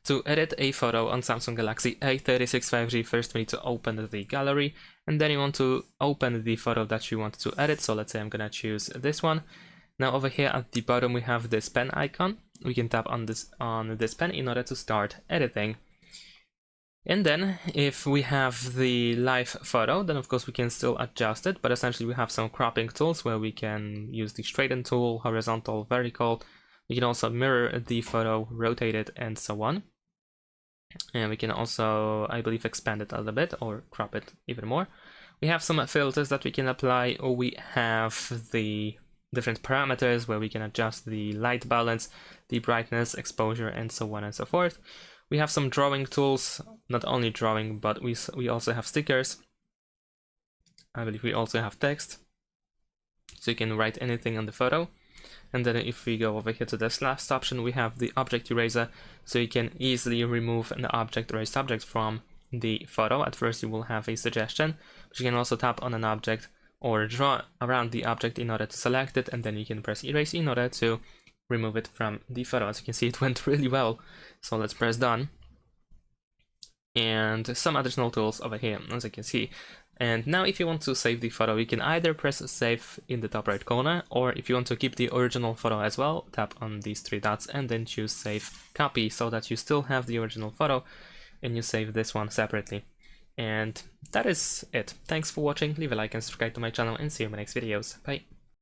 To edit a photo on Samsung Galaxy A36 5G, first we need to open the gallery, and then you want to open the photo that you want to edit. So let's say I'm gonna choose this one. Now over here at the bottom we have this pen icon. We can tap on this pen in order to start editing. And then if we have the live photo, then of course we can still adjust it, but essentially we have some cropping tools where we can use the straighten tool, horizontal, vertical. We can also mirror the photo, rotate it, and so on. And we can also, I believe, expand it a little bit or crop it even more. We have some filters that we can apply, or we have the different parameters where we can adjust the light balance, the brightness, exposure, and so on and so forth. We have some drawing tools, not only drawing, but we also have stickers. I believe we also have text, so you can write anything on the photo. And then if we go over here to this last option, we have the object eraser, so you can easily remove an object or a subject from the photo. At first you will have a suggestion, but you can also tap on an object or draw around the object in order to select it, and then you can press erase in order to remove it from the photo. As you can see, it went really well, so let's press done. And some additional tools over here, as you can see. And now if you want to save the photo, you can either press save in the top right corner, or if you want to keep the original photo as well, tap on these three dots and then choose save copy, so that you still have the original photo and you save this one separately. And that is it. Thanks for watching, leave a like and subscribe to my channel, and see you in my next videos. Bye!